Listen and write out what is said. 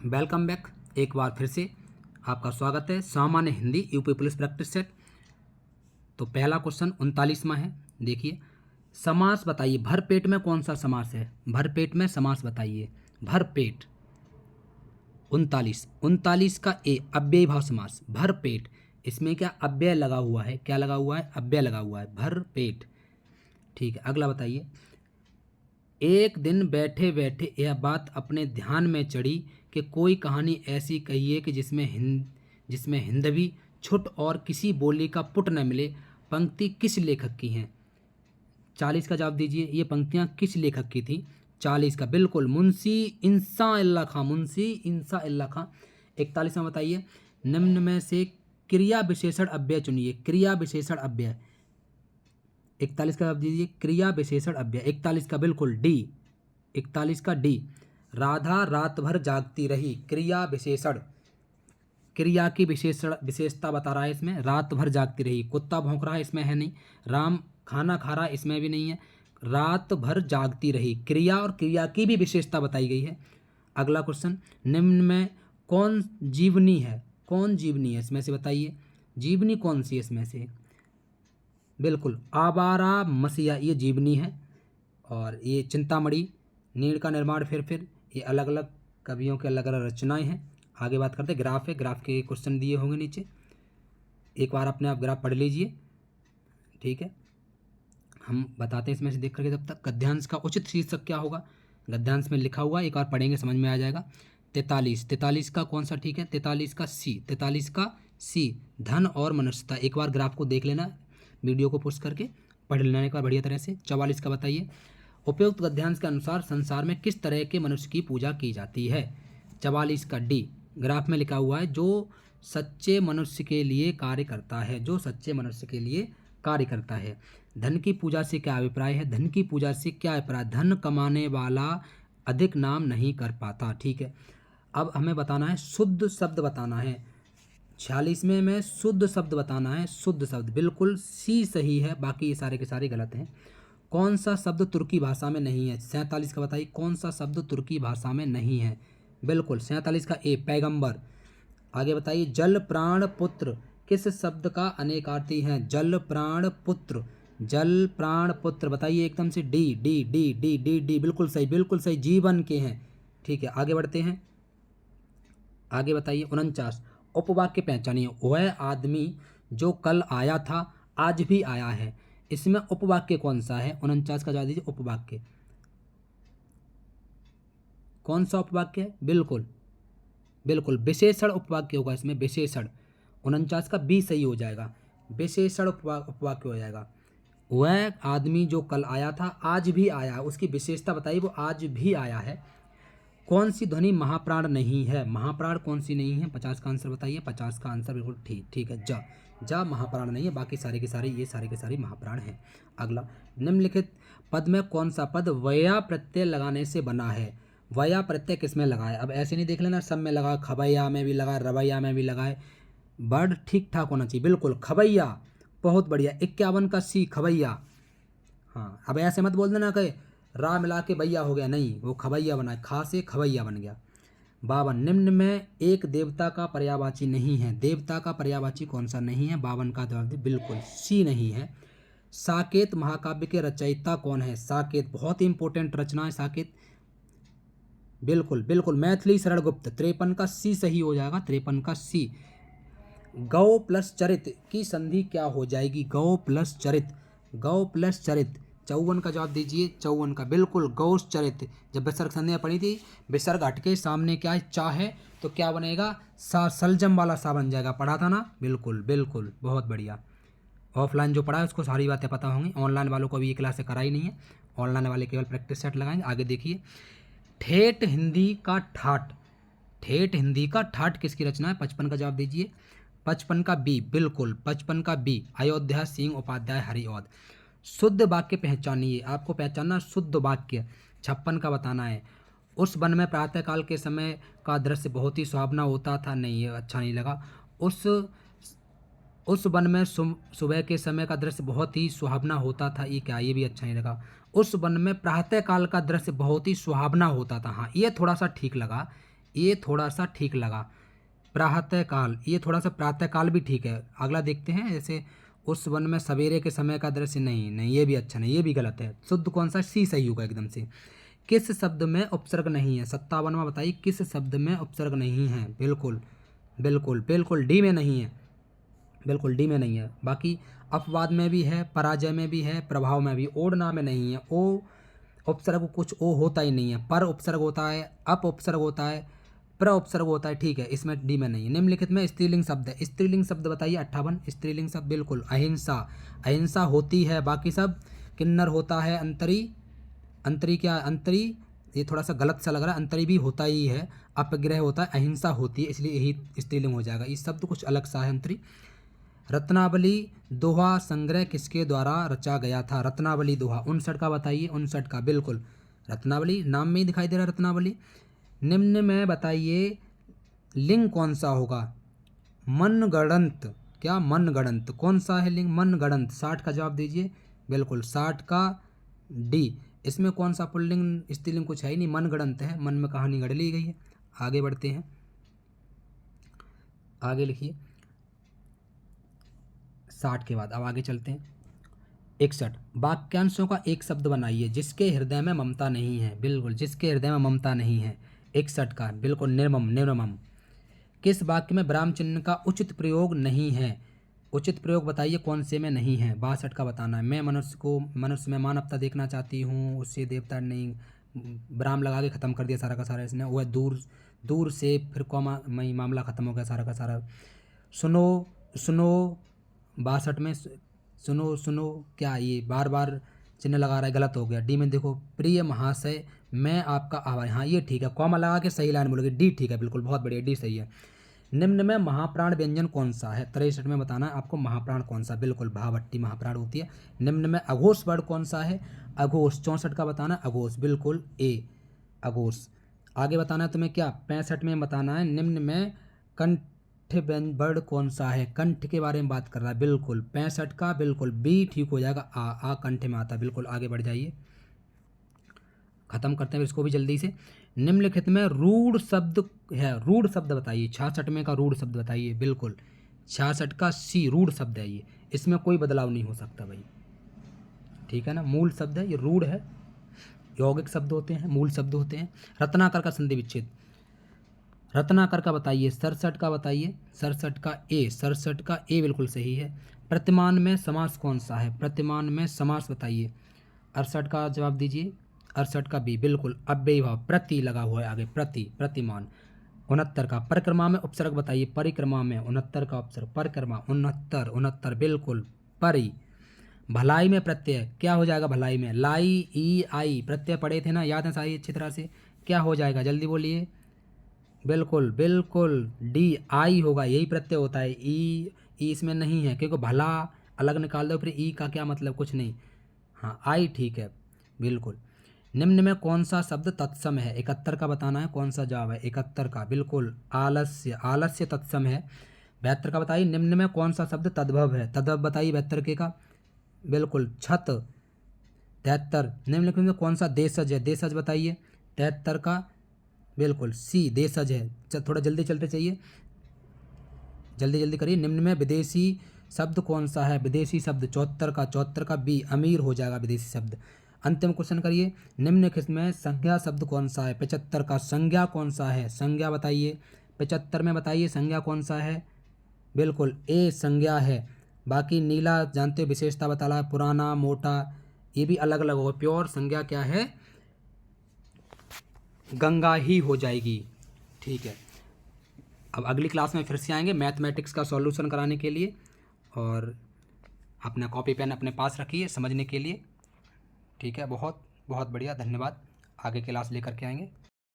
Welcome back. एक बार फिर से आपका स्वागत है सामान्य Hindi UP police practice set. तो पहला क्वेश्चन 39वां है। देखिए, समास बताइए, भरपेट में कौन सा समास है? भरपेट में समास बताइए। भरपेट 39 का ए अव्ययी भाव समास। भरपेट, इसमें क्या अव्यय लगा हुआ है? क्या लगा हुआ है? अव्यय लगा हुआ है। भरपेट। ठीक है, अगला बताइए। एक दिन बैठे बैठे यह बात अपने ध्यान में चढ़ी कि कोई कहानी ऐसी कहिए कि जिसमें हिंदवी छुट और किसी बोली का पुट न मिले। पंक्ति किस लेखक की हैं? 40 का जवाब दीजिए। ये पंक्तियाँ किस लेखक की थी? 40 का बिल्कुल मुंशी इंसाअल्लाह खां। मुंशी इंसाअल्लाह खां। 41 में बताइए, निम्न में से क्रिया विशेषण अव्यय चुनिए। क्रिया विशेषण अव्यय 41 का जवाब दीजिए। क्रिया विशेषण अव्यय 41 का बिल्कुल डी। 41 का डी। राधा रात भर जागती रही। क्रिया विशेषण, क्रिया की विशेषता बता रहा है इसमें। रात भर जागती रही। कुत्ता भौंक रहा है, इसमें है नहीं। राम खाना खा रहा है, इसमें भी नहीं है। रात भर जागती रही, क्रिया और क्रिया की भी विशेषता बताई गई है। अगला क्वेश्चन, निम्न में कौन जीवनी है? कौन जीवनी है इसमें से बताइए। जीवनी कौन सी है इसमें से? बिल्कुल आवारा मसीहा, ये जीवनी है। और ये चिंतामणि, नीड़ का निर्माण, फिर ये अलग अलग कवियों के अलग अलग रचनाएं हैं। आगे बात करते हैं, ग्राफ है। ग्राफ के क्वेश्चन दिए होंगे नीचे, एक बार अपने आप ग्राफ पढ़ लीजिए। ठीक है, हम बताते हैं इसमें से देख करके। जब तक गद्यांश का उचित शीर्षक क्या होगा? गद्यांश में लिखा हुआ, एक बार पढ़ेंगे समझ में आ जाएगा। 43 का कौन सा? ठीक है, 43 का सी। 43 का सी, धन और मनुष्यता। एक बार ग्राफ को देख लेना, वीडियो को पुश करके पढ़ लेना एक बार बढ़िया तरह से। 44 का बताइए, उपयुक्त गद्यांश के अनुसार संसार में किस तरह के मनुष्य की पूजा की जाती है? 44 का डी। ग्राफ में लिखा हुआ है, जो सच्चे मनुष्य के लिए कार्य करता है। जो सच्चे मनुष्य के लिए कार्य करता है। धन की पूजा से क्या अभिप्राय है? धन की पूजा से क्या अभिप्राय? धन कमाने वाला अधिक नाम नहीं कर पाता। ठीक है, अब हमें बताना है शुद्ध शब्द बताना है। 46 में शुद्ध शब्द बताना है। शुद्ध शब्द बिल्कुल सी सही है, बाकी ये सारे के सारे गलत हैं। कौन सा शब्द तुर्की भाषा में नहीं है? 47 का बताइए, कौन सा शब्द तुर्की भाषा में नहीं है? बिल्कुल 47 का ए पैगंबर। आगे बताइए, जल प्राण पुत्र किस शब्द का अनेकार्थी है? जल प्राण पुत्र, जल प्राण पुत्र बताइए एकदम से। D D D D D D, बिल्कुल सही, बिल्कुल सही, जीवन के हैं। ठीक है, आगे बढ़ते हैं। आगे बताइए 49, उपवाक्य पहचानिए। वह आदमी जो कल आया था आज भी आया है। इसमें उपवाक्य कौन सा है? 49 का जवाब दीजिए। उपवाक्य कौन सा उपवाक्य है? बिल्कुल बिल्कुल विशेषण उपवाक्य होगा इसमें, विशेषण। 49 का बी सही हो जाएगा, विशेषण उपवाक्य हो जाएगा। वह आदमी जो कल आया था आज भी आया है, उसकी विशेषता बताइए, वो आज भी आया है। कौन सी ध्वनि महाप्राण नहीं है? महाप्राण कौन सी नहीं है? 50 का आंसर बताइए। 50 का आंसर बिल्कुल ठीक है, जा जा महाप्राण नहीं है, बाकी सारे के सारे ये सारे के सारे महाप्राण हैं। अगला, निम्नलिखित पद में कौन सा पद वया प्रत्यय लगाने से बना है? वया प्रत्यय किस में लगा है? अब ऐसे नहीं देख लेना सब में लगा, खबैया में भी लगा, रवैया में भी लगा है। वर्ड ठीक ठाक होना चाहिए। बिल्कुल खबैया, बहुत बढ़िया। 51 का सी खबैया। हाँ, अब ऐसे मत बोल देना कि रा मिला के भैया हो गया, नहीं, वो खबैया बना, खा से खबैया बन गया। 52, निम्न में एक देवता का पर्यायवाची नहीं है। देवता का पर्यायवाची कौन सा नहीं है? 52 का जवाब दे, बिल्कुल सी नहीं है। साकेत महाकाव्य के रचयिता कौन है? साकेत बहुत ही इंपॉर्टेंट रचना है साकेत। बिल्कुल बिल्कुल मैथिली शरण गुप्त। 53 का सी सही हो जाएगा, 53 का सी। गौ प्लस चरित की संधि क्या हो जाएगी? गौ प्लस चरित, गौ प्लस चरित। 54 का जवाब दीजिए। 54 का बिल्कुल गौश चरित। जब विसर्ग संधियाँ पढ़ी थी, विसर्ग हट के सामने क्या है? चा है, तो क्या बनेगा? सा, सलजम वाला सा बन जाएगा। पढ़ा था ना? बिल्कुल बिल्कुल, बहुत बढ़िया। ऑफलाइन जो पढ़ा है उसको सारी बातें पता होंगी, ऑनलाइन वालों को अभी ये क्लास से कराई नहीं है। ऑनलाइन वाले केवल प्रैक्टिस सेट लगाएंगे। आगे देखिए, ठेठ हिंदी का ठाठ। ठेठ हिंदी का ठाठ किसकी रचना है? 55 का जवाब दीजिए। 55 का बी, बिल्कुल 55 का बी, अयोध्या सिंह उपाध्याय हरिऔध। शुद्ध वाक्य पहचानिए, आपको पहचानना शुद्ध वाक्य। 56 का बताना है। उस वन में प्रातःकाल के समय का दृश्य बहुत ही सुहावना होता था। नहीं, ये अच्छा नहीं लगा। उस वन में सुबह के समय का दृश्य बहुत ही सुहावना होता था, ये क्या? ये भी अच्छा नहीं लगा। उस वन में प्रातःकाल का दृश्य बहुत ही सुहावना होता था। हाँ, ये थोड़ा सा ठीक लगा, ये थोड़ा सा ठीक लगा। प्रातःकाल, ये थोड़ा सा प्रातःकाल भी ठीक है। अगला देखते हैं, जैसे उस वन में सवेरे के समय का दृश्य, नहीं नहीं ये भी अच्छा नहीं, ये भी गलत है। शुद्ध कौन सा, सी सही होगा एकदम से। किस शब्द में उपसर्ग नहीं है, 57वां बताइए, किस शब्द में उपसर्ग नहीं है। बिल्कुल बिल्कुल बिल्कुल डी में नहीं है, बिल्कुल डी में नहीं है। बाकी अपवाद में भी है, पराजय में भी है, प्रभाव में भी। ओढ़ना में नहीं है। ओ उपसर्ग कुछ ओ होता ही नहीं है। पर उपसर्ग होता है, अप उपसर्ग होता है, प्र उपसर्ग होता है, ठीक है, इसमें डी में नहीं है। निम्नलिखित में स्त्रीलिंग शब्द है, स्त्रीलिंग शब्द बताइए। 58 स्त्रीलिंग शब्द, बिल्कुल अहिंसा, अहिंसा होती है। बाकी सब किन्नर होता है, अंतरी, अंतरी क्या, अंतरी ये थोड़ा सा गलत सा लग रहा है, अंतरी भी होता ही है, अपग्रह होता है, अहिंसा होती है, इसलिए यही स्त्रीलिंग हो जाएगा। ये शब्द कुछ अलग सा है, अंतरी। रत्नावली दोहा संग्रह किसके द्वारा रचा गया था। रत्नावली दोहा 59 का बताइए, 59 का, बिल्कुल रत्नावली, नाम में ही दिखाई दे रहा है रत्नावली। निम्न में बताइए लिंग कौन सा होगा। मनगढ़ंत, क्या मनगढ़ंत कौन सा है लिंग, मनगढ़ंत। 60 का जवाब दीजिए, बिल्कुल 60 का डी। इसमें कौन सा पुल्लिंग स्त्रीलिंग कुछ है ही नहीं, मनगढ़ंत है, मन में कहानी गढ़ ली गई है। आगे बढ़ते हैं, आगे लिखिए 60 के बाद, अब आगे चलते हैं। 61 वाक्यांशों का एक शब्द बनाइए जिसके हृदय में ममता नहीं है। बिल्कुल, जिसके हृदय में ममता नहीं है। 61 का बिल्कुल निर्मम, निर्मम। किस वाक्य में विराम चिन्ह का उचित प्रयोग नहीं है। उचित प्रयोग बताइए कौन से में नहीं है। 62 का बताना है। मैं मनुष्य में मानवता देखना चाहती हूँ, उससे देवता नहीं, विराम लगा के ख़त्म कर दिया सारा का सारा इसने। वह दूर दूर से, फिर कॉमा मई, मामला ख़त्म हो गया सारा का सारा। सुनो सुनो 62 में सुनो सुनो, क्या ये बार बार चिन्ह लगा रहा है, गलत हो गया। डी में देखो, प्रिय महाशय मैं आपका आभारी, हाँ ये ठीक है, कॉमा लगा के सही लाइन बोलोगे, डी ठीक है, बिल्कुल बहुत बढ़िया, डी सही है। निम्न में महाप्राण व्यंजन कौन सा है। 63 में बताना है आपको महाप्राण कौन सा, बिल्कुल भावट्टी महाप्राण होती है। निम्न में अघोष वर्ड कौन सा है, अघोष। 64 का बताना है अघोष, बिल्कुल ए अघोष। आगे बताना है तुम्हें क्या, 65 में बताना है निम्न में कंठ वर्ड कौन सा है। कंठ के बारे में बात कर रहा है, बिल्कुल 65 का, बिल्कुल बी ठीक हो जाएगा, आ कंठ में आता है। बिल्कुल आगे बढ़ जाइए, खत्म करते हैं इसको भी जल्दी से। निम्नलिखित में रूढ़ शब्द है, रूढ़ शब्द बताइए। 66 में का रूढ़ शब्द बताइए, बिल्कुल 66 का सी रूढ़ शब्द है ये, इसमें कोई बदलाव नहीं हो सकता भाई, ठीक है ना। मूल शब्द है ये, रूढ़ है, यौगिक शब्द होते हैं, मूल शब्द होते हैं। रत्नाकर का संधि विच्छेद, रत्नाकर का बताइए। 67 का बताइए, 67 का ए, 67 का ए बिल्कुल सही है। प्रतिमान में समास कौन सा है, प्रतिमान में समास बताइए। 68 का जवाब दीजिए, 68 का बी, बिल्कुल अव्ययी भाव, प्रति लगा हुआ है आगे, प्रति, प्रतिमान। 69 का परिक्रमा में उपसर्ग बताइए, परिक्रमा में 69 का उपसर्ग, परिक्रमा 69, 69 बिल्कुल परि। भलाई में प्रत्यय क्या हो जाएगा, भलाई में लाई ई आई प्रत्यय पढ़े थे ना, याद है सारी अच्छी तरह से, क्या हो जाएगा जल्दी बोलिए। बिल्कुल बिल्कुल डी आई होगा, यही प्रत्यय होता है। ई ई इसमें नहीं है क्योंकि भला अलग निकाल दो, फिर ई का क्या मतलब, कुछ नहीं, हाँ आई ठीक है, बिल्कुल। निम्न में कौन सा शब्द तत्सम है। 71 का बताना है कौन सा जवाब है, 71 का बिल्कुल आलस्य, आलस्य तत्सम है। 72 का बताइए निम्न में कौन सा शब्द तद्भव है, तद्भव बताइए 72 के का, बिल्कुल छत। 73 निम्नलिखित में कौन सा देशज है, देशज बताइए। 73 का बिल्कुल सी देशज है। थोड़ा जल्दी चलते चाहिए, जल्दी जल्दी करिए। निम्न में विदेशी शब्द कौन सा है, विदेशी शब्द 74 का बी अमीर हो जाएगा विदेशी शब्द। अंतिम क्वेश्चन करिए, निम्नलिखित में संज्ञा शब्द कौन सा है। 75 का संज्ञा कौन सा है, संज्ञा बताइए। 75 में बताइए संज्ञा कौन सा है, बिल्कुल ए संज्ञा है। बाकी नीला जानते हो विशेषता बता रहा है, पुराना, मोटा, ये भी अलग अलग होगा। प्योर संज्ञा क्या है, गंगा ही हो जाएगी, ठीक है। अब अगली क्लास में फिर से आएंगे मैथमेटिक्स का सॉल्यूशन कराने के लिए, और अपना कॉपी पेन अपने पास रखिए समझने के लिए, ठीक है। बहुत बहुत बढ़िया, धन्यवाद। आगे क्लास लेकर के आएंगे।